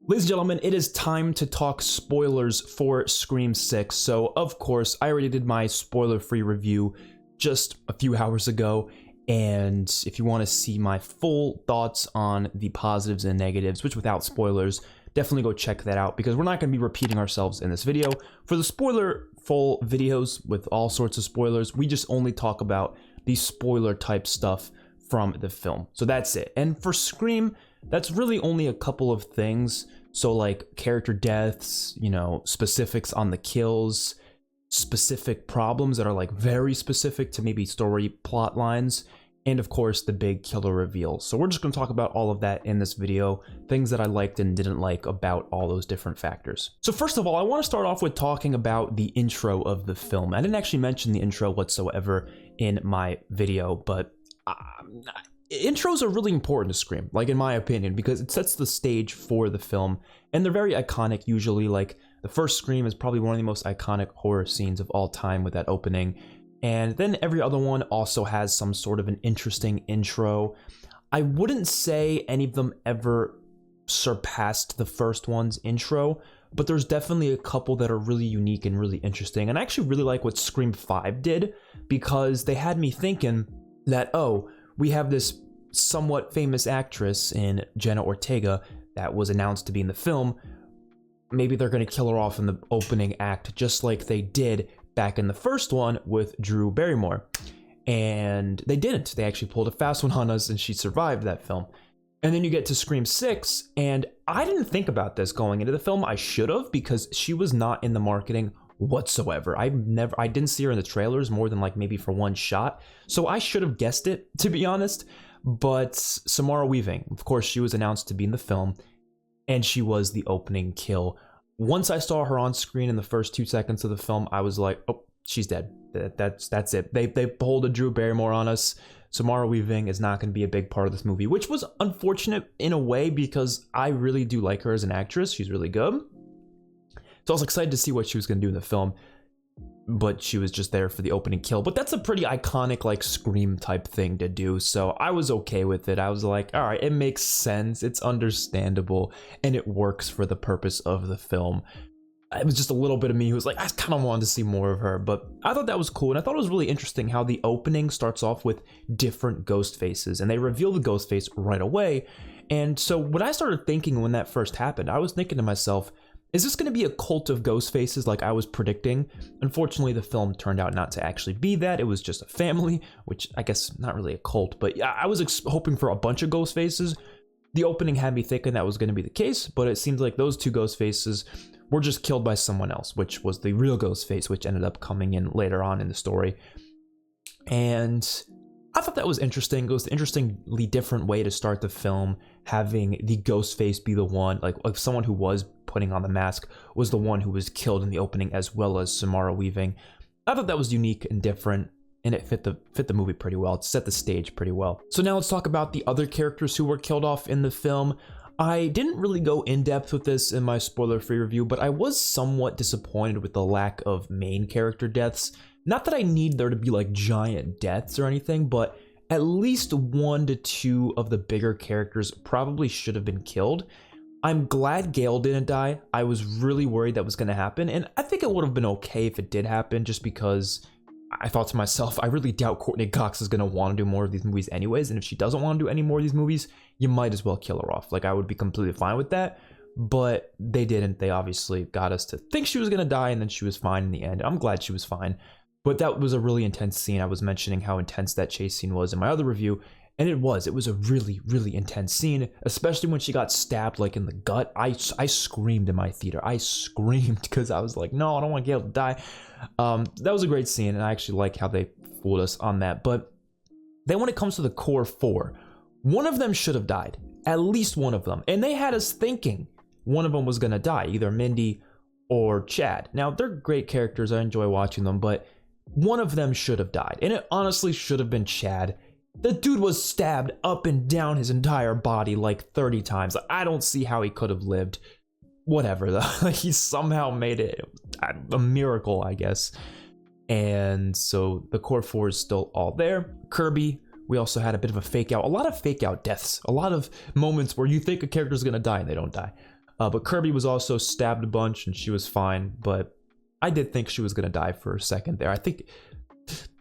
Ladies and gentlemen, it is time to talk spoilers for Scream 6. So, of course, I already did my spoiler-free review just a few hours ago, and if you want to see my full thoughts on the positives and negatives, which without spoilers, definitely go check that out, because we're not going to be repeating ourselves in this video. For the spoiler-full videos with all sorts of spoilers, we just only talk about the spoiler-type stuff from the film. So that's it. And for Scream, that's really only a couple of things. So like character deaths, you know, specifics on the kills, specific problems that are like very specific to maybe story plot lines, and of course the big killer reveal. So we're just going to talk about all of that in this video, things that I liked and didn't like about all those different factors. So first of all, I want to start off with talking about the intro of the film. I didn't actually mention the intro whatsoever in my video, but intros are really important to Scream, like in my opinion, because it sets the stage for the film, and they're very iconic usually. Like the first Scream is probably one of the most iconic horror scenes of all time with that opening, and then every other one also has some sort of an interesting intro. I wouldn't say any of them ever surpassed the first one's intro, but there's definitely a couple that are really unique and really interesting, and I actually really like what Scream 5 did, because they had me thinking that, oh, we have this somewhat famous actress in Jenna Ortega that was announced to be in the film. Maybe they're going to kill her off in the opening act, just like they did back in the first one with Drew Barrymore. And they didn't. They actually pulled a fast one on us, and she survived that film. And then you get to Scream 6, and I didn't think about this going into the film. I should have, because she was not in the marketing whatsoever. I didn't see her in the trailers more than like maybe for one shot, so I should have guessed it, to be honest. But Samara Weaving, of course, she was announced to be in the film, and she was the opening kill. Once I saw her on screen in the first 2 seconds of the film, I was like, oh, she's dead. That's it. They pulled a Drew Barrymore on us. Samara Weaving is not going to be a big part of this movie, which was unfortunate in a way, because I really do like her as an actress. She's really good. So I was excited to see what she was going to do in the film, but she was just there for the opening kill. But that's a pretty iconic, like, Scream type thing to do, so I was okay with it. I was like, all right, it makes sense, it's understandable, and it works for the purpose of the film. It was just a little bit of me who was like, I kind of wanted to see more of her, but I thought that was cool. And I thought it was really interesting how the opening starts off with different ghost faces, and they reveal the ghost face right away. And so when I started thinking when that first happened, I was thinking to myself, is this going to be a cult of ghost faces like I was predicting? Unfortunately, the film turned out not to actually be that. It was just a family, which I guess not really a cult, but yeah, I was hoping for a bunch of ghost faces. The opening had me thinking that was going to be the case, but it seems like those two ghost faces were just killed by someone else, which was the real ghost face, which ended up coming in later on in the story. And I thought that was interesting. It was an interestingly different way to start the film, having the ghost face be the one, like someone who was putting on the mask was the one who was killed in the opening, as well as Samara Weaving. I thought that was unique and different, and it fit the movie pretty well. It set the stage pretty well. So now let's talk about the other characters who were killed off in the film. I didn't really go in depth with this in my spoiler-free review, but I was somewhat disappointed with the lack of main character deaths. Not that I need there to be like giant deaths or anything, but at least 1 to 2 of the bigger characters probably should have been killed. I'm glad Gale didn't die. I was really worried that was going to happen, and I think it would have been okay if it did happen, just because I thought to myself, I really doubt Courtney Cox is going to want to do more of these movies anyways, and if she doesn't want to do any more of these movies, you might as well kill her off. Like, I would be completely fine with that, but they didn't. They obviously got us to think she was going to die, and then she was fine in the end. I'm glad she was fine, but that was a really intense scene. I was mentioning how intense that chase scene was in my other review, and it was a really, really intense scene, especially when she got stabbed like in the gut. I screamed in my theater. I screamed because I was like, no, I don't want Gale to die. That was a great scene, and I actually like how they fooled us on that. But then when it comes to the core 4, one of them should have died, at least one of them, and they had us thinking one of them was gonna die, either Mindy or Chad. Now, they're great characters, I enjoy watching them, but one of them should have died, and it honestly should have been Chad. The dude was stabbed up and down his entire body like 30 times. I don't see how he could have lived. Whatever, though. Like, he somehow made it a miracle, I guess. And so the core 4 is still all there. Kirby, we also had a bit of a fake out. A lot of fake out deaths. A lot of moments where you think a character's gonna die and they don't die. But Kirby was also stabbed a bunch and she was fine, but I did think she was gonna die for a second there. I think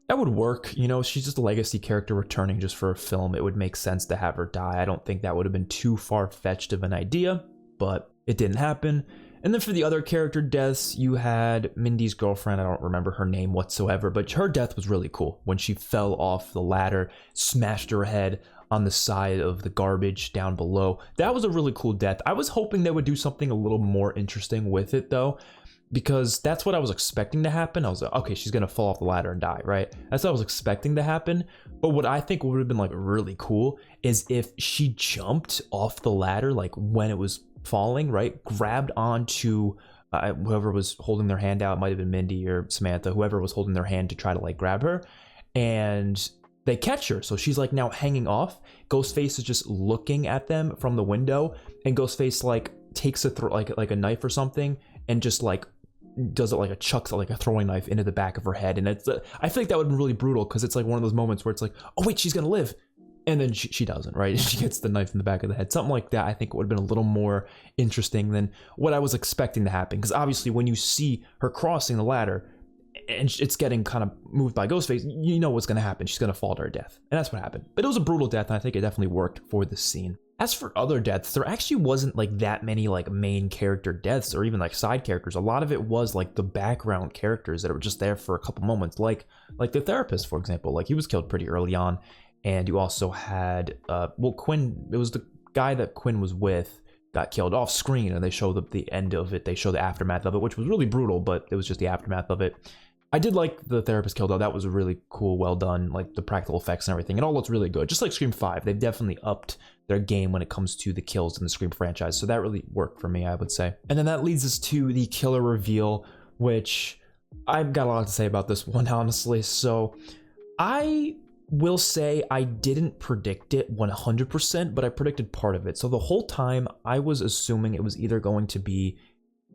that would work, you know, she's just a legacy character returning just for a film. It would make sense to have her die. I don't think that would have been too far-fetched of an idea, but it didn't happen. And then for the other character deaths, you had Mindy's girlfriend. I don't remember her name whatsoever, but her death was really cool when she fell off the ladder, smashed her head on the side of the garbage down below. That was a really cool death. I was hoping they would do something a little more interesting with it though, because that's what I was expecting to happen. I was like, okay, she's gonna fall off the ladder and die, right? That's what I was expecting to happen. But what I think would have been like really cool is if she jumped off the ladder, like when it was falling, right? Grabbed onto whoever was holding their hand out. It might have been Mindy or Sammantha, whoever was holding their hand to try to like grab her, and they catch her. So she's like now hanging off. Ghostface is just looking at them from the window, and Ghostface like takes like a knife or something and just like does it like chucks like a throwing knife into the back of her head. And it's I feel like that would have been really brutal because it's like one of those moments where it's like, oh wait, she's gonna live. And then she doesn't, right? She gets the knife in the back of the head. Something like that, I think it would have been a little more interesting than what I was expecting to happen. Because obviously when you see her crossing the ladder and it's getting kind of moved by Ghostface, you know what's going to happen. She's going to fall to her death. And that's what happened. But it was a brutal death, and I think it definitely worked for the scene. As for other deaths, there actually wasn't like that many like main character deaths or even like side characters. A lot of it was like the background characters that were just there for a couple moments. Like the therapist, for example. Like he was killed pretty early on. And you also had, Quinn, it was the guy that Quinn was with got killed off screen, and they show the end of it. They show the aftermath of it, which was really brutal, but it was just the aftermath of it. I did like the therapist kill, though. That was really cool, well done, like the practical effects and everything. It all looks really good. Just like Scream 5, they've definitely upped their game when it comes to the kills in the Scream franchise. So that really worked for me, I would say. And then that leads us to the killer reveal, which I've got a lot to say about this one, honestly. So I will say I didn't predict it 100%, but I predicted part of it. So the whole time I was assuming it was either going to be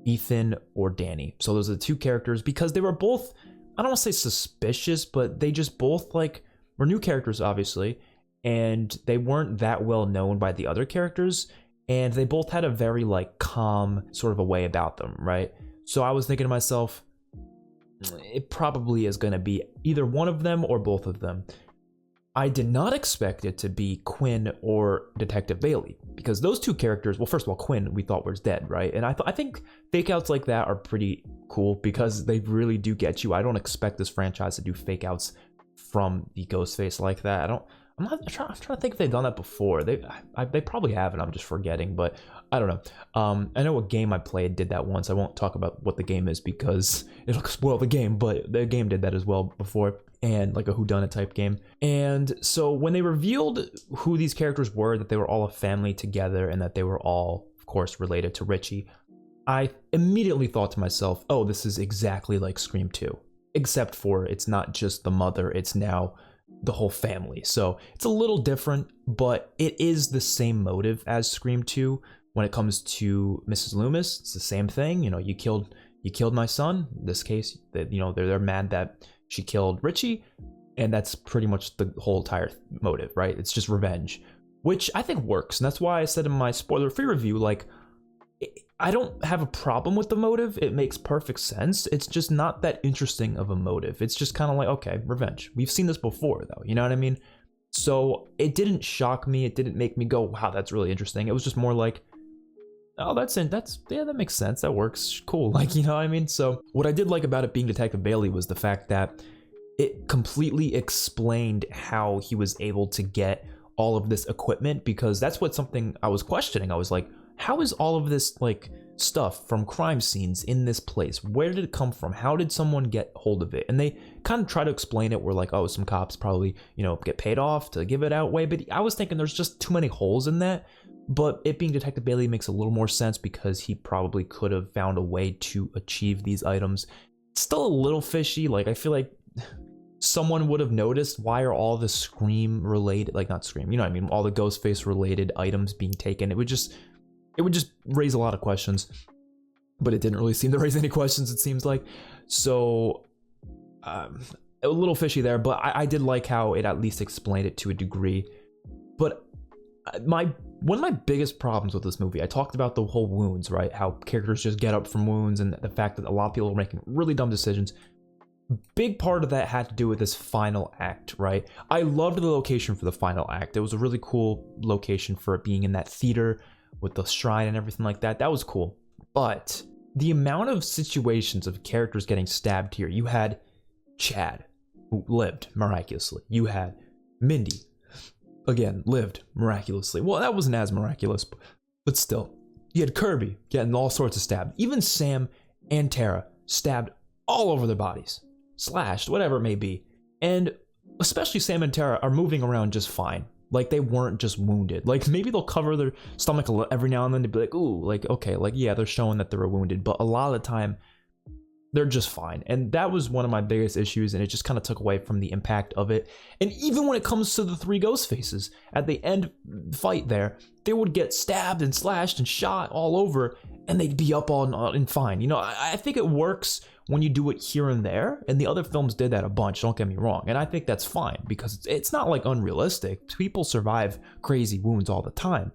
Ethan or Danny. So those are the two characters because they were both, I don't want to say suspicious, but they just both like were new characters, obviously, and they weren't that well known by the other characters, and they both had a very like calm sort of a way about them, right? So I was thinking to myself, it probably is going to be either one of them or both of them. I did not expect it to be Quinn or Detective Bailey, because those two characters, well, first of all, Quinn we thought was dead, right? And I think fake outs like that are pretty cool because they really do get you. I don't expect this franchise to do fake outs from the Ghostface like that. I'm trying to think if they've done that before. They probably haven't. I'm just forgetting, but I don't know. I know a game I played did that once. I won't talk about what the game is because it'll spoil the game, but the game did that as well before, and like a whodunit type game. And so when they revealed who these characters were, that they were all a family together and that they were all, of course, related to Richie, I immediately thought to myself, oh, this is exactly like Scream 2, except for it's not just the mother, it's now the whole family. So it's a little different, but it is the same motive as Scream 2 when it comes to Mrs. Loomis. It's the same thing. You know, you killed my son. In this case, you know, they're mad that she killed Richie, and that's pretty much the whole entire motive, right? It's just revenge, which I think works. And that's why I said in my spoiler-free review, like, I don't have a problem with the motive. It makes perfect sense. It's just not that interesting of a motive. It's just kind of like, okay, revenge. We've seen this before, though. You know what I mean? So it didn't shock me. It didn't make me go, wow, that's really interesting. It was just more like, oh, yeah, that makes sense. That works. Cool. Like, you know what I mean? So what I did like about it being Detective Bailey was the fact that it completely explained how he was able to get all of this equipment, because that's what something I was questioning. I was like, how is all of this like stuff from crime scenes in this place? Where did it come from? How did someone get hold of it? And they kind of try to explain it. We're like, oh, some cops probably, you know, get paid off to give it out way. But I was thinking there's just too many holes in that. But it being Detective Bailey makes a little more sense because he probably could have found a way to achieve these items. It's still a little fishy. Like, I feel like someone would have noticed, why are all the Scream related, like not Scream, you know what I mean, all the Ghostface related items being taken? It would just raise a lot of questions, but it didn't really seem to raise any questions, it seems like. So a little fishy there, but I did like how it at least explained it to a degree. But my one of my biggest problems with this movie, I talked about the whole wounds, right? How characters just get up from wounds, and the fact that a lot of people are making really dumb decisions. Big part of that had to do with this final act, right? I loved the location for the final act. It was a really cool location for it being in that theater with the shrine and everything like that. That was cool. But the amount of situations of characters getting stabbed here, you had Chad, who lived miraculously. You had Mindy, again, lived miraculously. Well, that wasn't as miraculous, but still. You had Kirby getting all sorts of stabbed. Even Sam and Tara stabbed all over their bodies. Slashed, whatever it may be. And especially Sam and Tara are moving around just fine. Like, they weren't just wounded. Like, maybe they'll cover their stomach every now and then to be like, ooh, like, okay, like, yeah, they're showing that they were wounded. But a lot of the time, they're just fine. And that was one of my biggest issues, and it just kind of took away from the impact of it. And even when it comes to the three ghost faces, at the end fight there, they would get stabbed and slashed and shot all over, and they'd be up all and fine. You know, I think it works when you do it here and there, and the other films did that a bunch, don't get me wrong. And I think that's fine, because it's not like unrealistic. People survive crazy wounds all the time.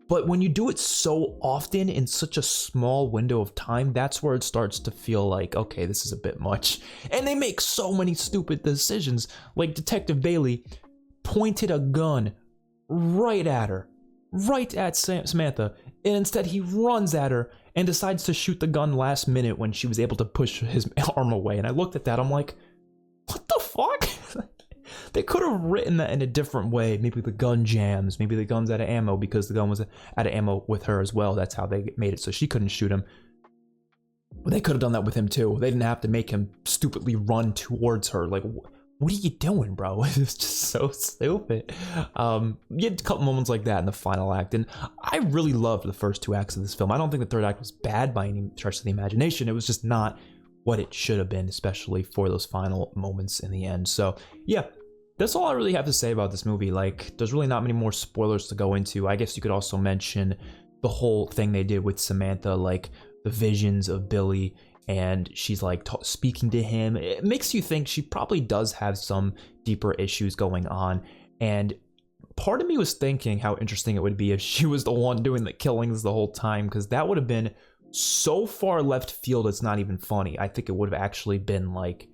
But when you do it so often in such a small window of time, that's where it starts to feel like, okay, this is a bit much. And they make so many stupid decisions. Like Detective Bailey pointed a gun right at her, right at Sammantha, and instead he runs at her and decides to shoot the gun last minute when she was able to push his arm away. And I looked at that, I'm like, what the fuck? They could have written that in a different way. Maybe the gun jams, maybe the gun's out of ammo because the gun was out of ammo with her as well. That's how they made it so she couldn't shoot him. But they could have done that with him too. They didn't have to make him stupidly run towards her. Like, what are you doing, bro? It's just so stupid. You had a couple moments like that in the final act, and I really loved the first two acts of this film. I don't think the third act was bad by any stretch of the imagination. It was just not what it should have been, especially for those final moments in the end. So yeah, that's all I really have to say about this movie. Like, there's really not many more spoilers to go into. I guess you could also mention the whole thing they did with Sammantha, like the visions of Billy, and she's like speaking to him. It makes you think she probably does have some deeper issues going on. And part of me was thinking how interesting it would be if she was the one doing the killings the whole time, because that would have been so far left field it's not even funny. I think it would have actually been like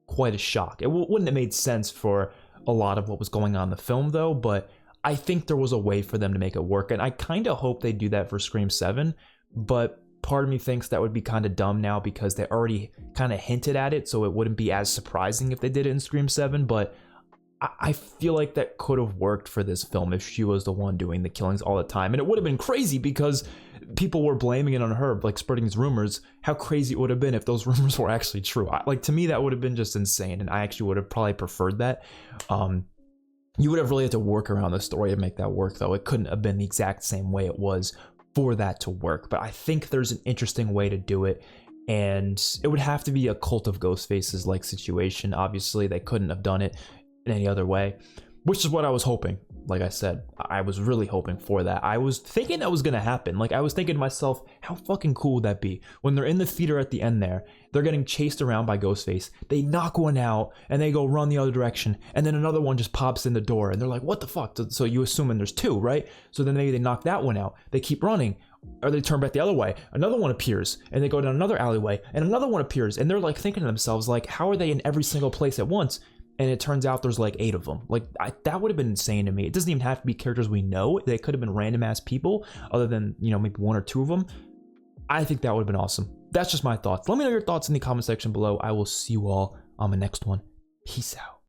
quite a shock. It wouldn't have made sense for a lot of what was going on in the film though, but I think there was a way for them to make it work, and I kind of hope they do that for Scream 7, but part of me thinks that would be kind of dumb now because they already kind of hinted at it, so it wouldn't be as surprising if they did it in Scream 7, but I feel like that could have worked for this film if she was the one doing the killings all the time. And it would have been crazy because people were blaming it on her, like spreading these rumors. How crazy it would have been if those rumors were actually true. Like, to me, that would have been just insane, and I actually would have probably preferred that. You would have really had to work around the story to make that work, though. It couldn't have been the exact same way it was for that to work. But I think there's an interesting way to do it, and it would have to be a Cult of Ghost Faces like situation. Obviously, they couldn't have done it in any other way, which is what I was hoping. Like I said, I was really hoping for that. I was thinking that was gonna happen. Like, I was thinking to myself, how fucking cool would that be? When they're in the theater at the end there, they're getting chased around by Ghostface. They knock one out and they go run the other direction, and then another one just pops in the door, and they're like, what the fuck? So you assuming there's two, right? So then maybe they knock that one out. They keep running, or they turn back the other way. Another one appears, and they go down another alleyway, and another one appears, and they're like thinking to themselves, like, how are they in every single place at once? And it turns out there's like 8 of them. Like, that would have been insane to me. It doesn't even have to be characters we know. They could have been random ass people other than, you know, maybe 1 or 2 of them. I think that would have been awesome. That's just my thoughts. Let me know your thoughts in the comment section below. I will see you all on the next one. Peace out.